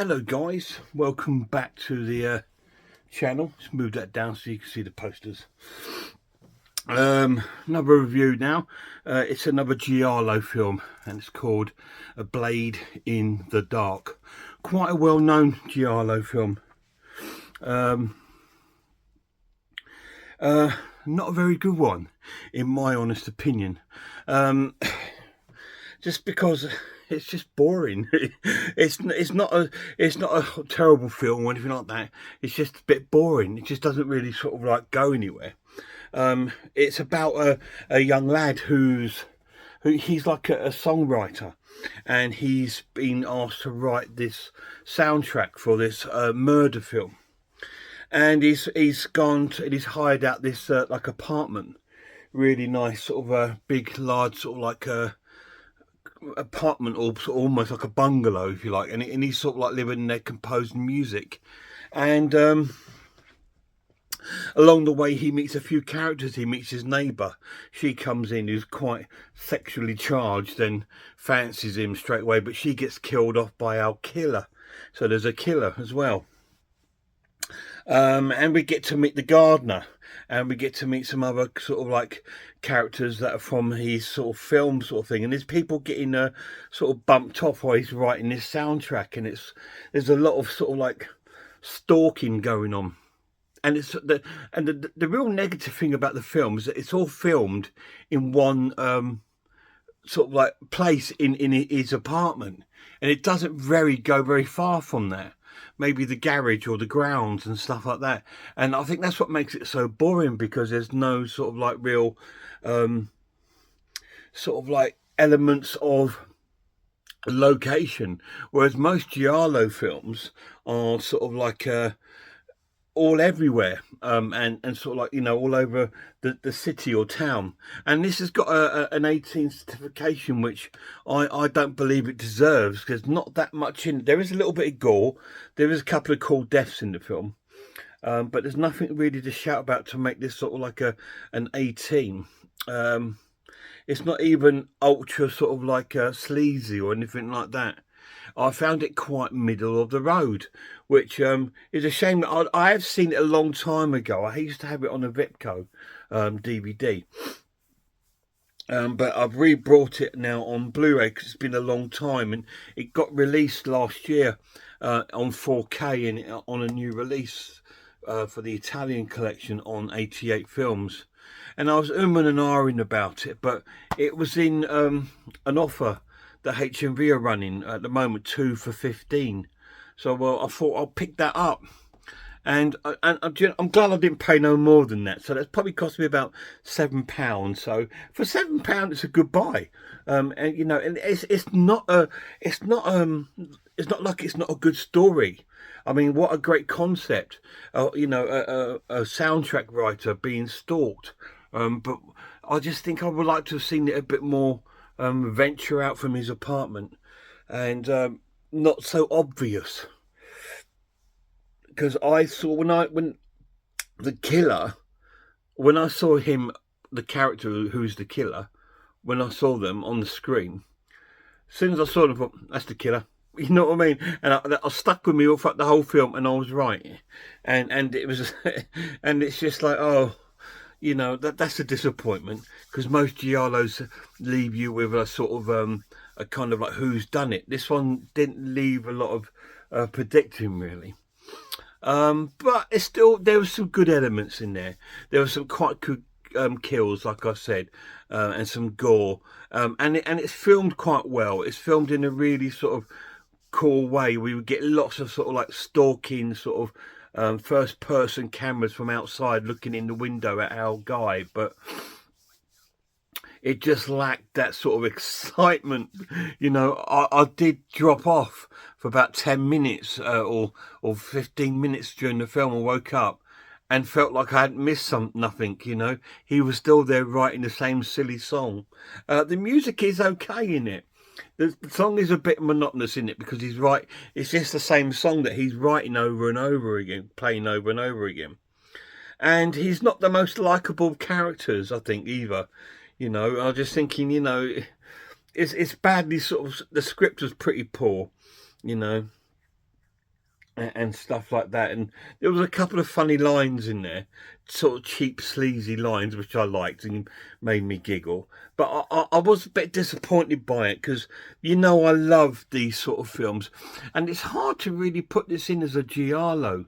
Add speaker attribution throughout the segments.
Speaker 1: Hello guys, welcome back to the channel. Let's move that down so you can see the posters. Another review now. It's another Giallo film and it's called A Blade in the Dark. Quite a well-known Giallo film. Not a very good one in my honest opinion. Just because it's just boring. It's not a terrible film or anything like that. It's just a bit boring. It just doesn't really sort of like go anywhere. It's about a young lad he's like a songwriter, and he's been asked to write this soundtrack for this murder film. And he's gone to, and he's hired out this like apartment, really nice sort of a big large sort of like a apartment, or sort of almost like a bungalow if you like, and he's sort of like living in there composing music. And along the way he meets a few characters. He meets his neighbour. She comes in, who's quite sexually charged and fancies him straight away, but she gets killed off by our killer. So there's a killer as well. And we get to meet the gardener, and we get to meet some other sort of like characters that are from his sort of film sort of thing. And there's people getting sort of bumped off while he's writing this soundtrack, and there's a lot of sort of like stalking going on. And it's the real negative thing about the film is that it's all filmed in one sort of like place in his apartment, and it doesn't go very far from there. Maybe the garage or the grounds and stuff like that. And I think that's what makes it so boring, because there's no sort of like real sort of like elements of location, whereas most Giallo films are sort of like all everywhere, and sort of like, you know, all over the city or town. And this has got an 18 certification, which I don't believe it deserves, because there's not that much in it. There is a little bit of gore, there is a couple of cool deaths in the film, but there's nothing really to shout about to make this sort of like an 18. It's not even ultra sort of like sleazy or anything like that. I found it quite middle of the road, which is a shame. That I have seen it a long time ago. I used to have it on a Vipco DVD, but I've re-brought it now on Blu-ray because it's been a long time, and it got released last year on 4K and on a new release for the Italian collection on 88 Films. And I was and ahhing about it, but it was in an offer that HMV are running at the moment, 2 for 15. So well, I thought I'll pick that up, and I'm glad I didn't pay no more than that. So that's probably cost me about £7. So for £7, it's a good buy. And you know, and it's not like it's not a good story. I mean, what a great concept. You know, a soundtrack writer being stalked. But I just think I would like to have seen it a bit more. Venture out from his apartment, and not so obvious, because I saw when the killer, when I saw him, the character who's the killer, when I saw them on the screen, as soon as I saw them, I thought, that's the killer. You know what I mean? And I stuck with me all throughout the whole film, and I was right. And it was, and it's just like, oh, you know, that's a disappointment, because most Giallos leave you with a sort of a kind of like who's done it. This one didn't leave a lot of predicting really, but it's still, there were some good elements in there. There were some quite good kills, like I said, and some gore, and it's filmed quite well. It's filmed in a really sort of cool way. We would get lots of sort of like stalking sort of first person cameras from outside looking in the window at our guy, but it just lacked that sort of excitement. You know, I did drop off for about 10 minutes or 15 minutes during the film. I woke up and felt like I hadn't missed nothing. You know, he was still there writing the same silly song. The music is okay in it. The song is a bit monotonous in it, because it's just the same song that he's writing over and over again, playing over and over again. And he's not the most likable characters, I think, either. You know, I was just thinking, you know, it's badly sort of, the script was pretty poor, you know. and stuff like that. And there was a couple of funny lines in there, sort of cheap, sleazy lines, which I liked and made me giggle. But I was a bit disappointed by it because, you know, I love these sort of films. And it's hard to really put this in as a giallo,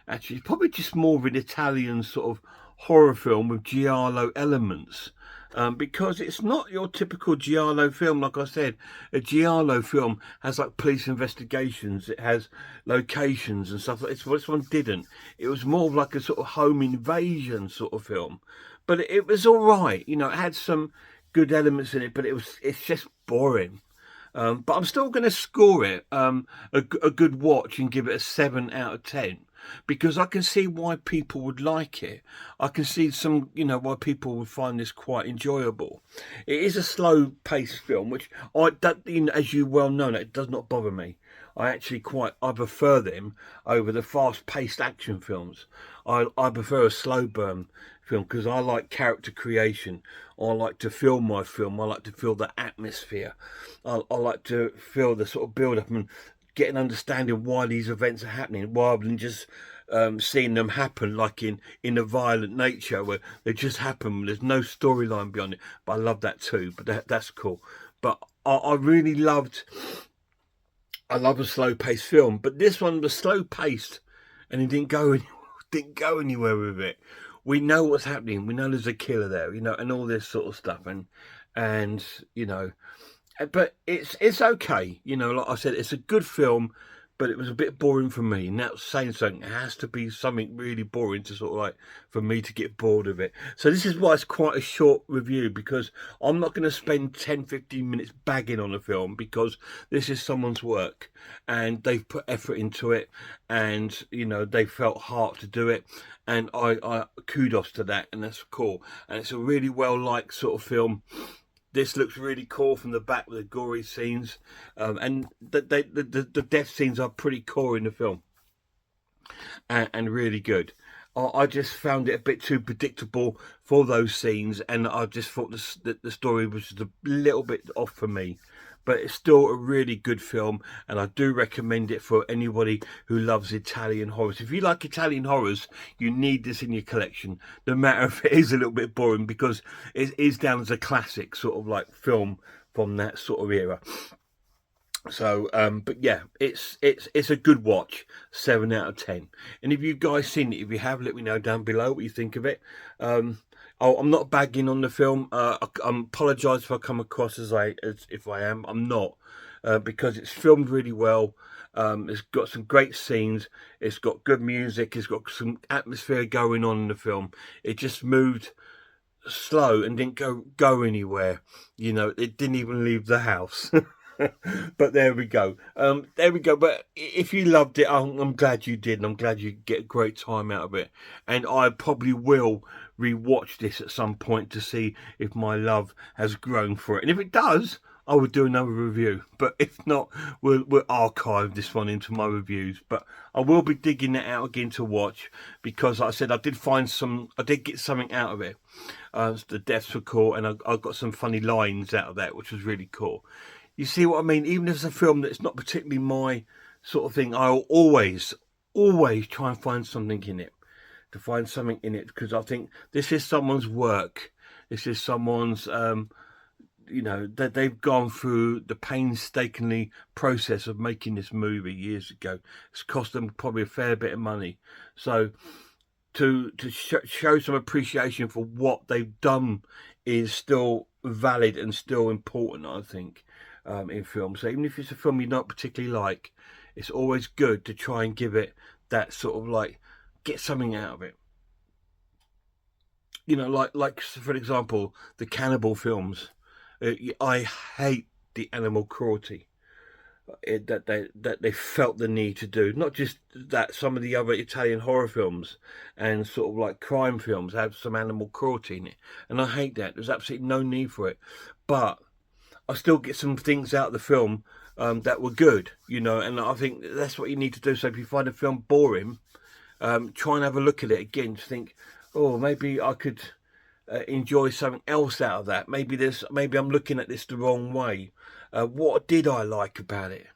Speaker 1: actually. It's probably just more of an Italian sort of horror film with giallo elements. Because it's not your typical giallo film. Like I said, a giallo film has like police investigations, it has locations and stuff like this. This one didn't. It was more of like a sort of home invasion sort of film, but it was all right. You know, it had some good elements in it, but it's just boring. But I'm still going to score it a good watch and give it a 7 out of 10 because I can see why people would like it. I can see some, you know, why people would find this quite enjoyable. It is a slow-paced film, which as you well know, it does not bother me. I prefer them over the fast-paced action films. I prefer a slow burn film because I like character creation. I like to feel my film. I like to feel the atmosphere. I like to feel the sort of build up and get an understanding why these events are happening rather than just seeing them happen like in a violent nature where they just happen. There's no storyline beyond it. But I love that too. But that's cool. But I really loved. I love a slow-paced film, but this one was slow-paced, and it didn't go anywhere with it. We know what's happening. We know there's a killer there, you know, and all this sort of stuff, and you know, but it's okay, you know. Like I said, it's a good film, but it was a bit boring for me, and that's saying something. It has to be something really boring to sort of like for me to get bored of it. So this is why it's quite a short review, because I'm not going to spend 10-15 minutes bagging on a film, because this is someone's work and they've put effort into it, and you know, they felt heart to do it, and I kudos to that, and that's cool. And it's a really well liked sort of film. This looks really cool from the back with the gory scenes, and the death scenes are pretty cool in the film, and really good. I just found it a bit too predictable for those scenes, and I just thought the story was just a little bit off for me. But it's still a really good film, and I do recommend it for anybody who loves Italian horrors. If you like Italian horrors, you need this in your collection, no matter if it is a little bit boring, because it is down as a classic sort of like film from that sort of era. So, but yeah, it's a good watch, 7 out of 10. And if you guys seen it, if you have, let me know down below what you think of it. I'm not bagging on the film. I apologise if I come across as if I am. I'm not, because it's filmed really well. It's got some great scenes. It's got good music. It's got some atmosphere going on in the film. It just moved slow and didn't go anywhere. You know, it didn't even leave the house. But there we go. But if you loved it, I'm glad you did, and I'm glad you get a great time out of it. And I probably will rewatch this at some point to see if my love has grown for it. And if it does, I would do another review. But if not, we'll archive this one into my reviews. But I will be digging it out again to watch, because like I said, I did get something out of it. The deaths were cool, and I got some funny lines out of that, which was really cool. You see what I mean? Even if it's a film that's not particularly my sort of thing, I'll always try and find something in it. Because I think this is someone's work. This is someone's, you know, that they've gone through the painstakingly process of making this movie years ago. It's cost them probably a fair bit of money. So to show some appreciation for what they've done is still valid and still important, I think. In film. So even if it's a film you don't particularly like, it's always good to try and give it that sort of like, get something out of it. You know, like for example, the cannibal films. I hate the animal cruelty that they felt the need to do. Not just that, some of the other Italian horror films and sort of like crime films have some animal cruelty in it, and I hate that. There's absolutely no need for it. But I still get some things out of the film that were good, you know, and I think that's what you need to do. So if you find a film boring, try and have a look at it again to think, oh, maybe I could enjoy something else out of that. Maybe I'm looking at this the wrong way. What did I like about it?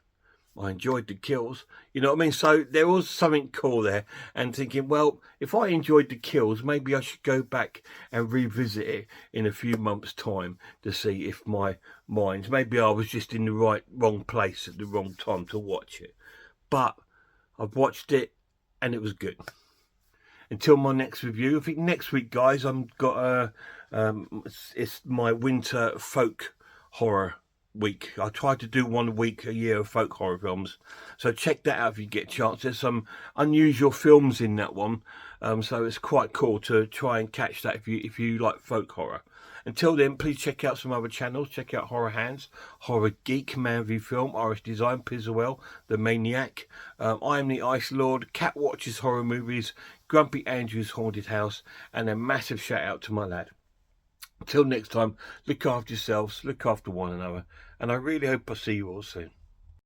Speaker 1: I enjoyed the kills. You know what I mean? So there was something cool there, and thinking, well, if I enjoyed the kills, maybe I should go back and revisit it in a few months' time to see if my mind, maybe I was just in the wrong place at the wrong time to watch it. But I've watched it and it was good. Until my next review, I think next week, guys, I've got it's my winter folk horror week. I try to do 1 week a year of folk horror films, so check that out if you get a chance. There's some unusual films in that one, so it's quite cool to try and catch that if you like folk horror. Until then, please check out some other channels. Check out Horror Hands, Horror Geek, Man v Film, Irish Design, Pizzawell, The Maniac, I Am the Ice Lord, Cat Watches Horror Movies, Grumpy Andrew's Haunted House, and a massive shout out to my lad. Until next time, look after yourselves, look after one another, and I really hope I see you all soon.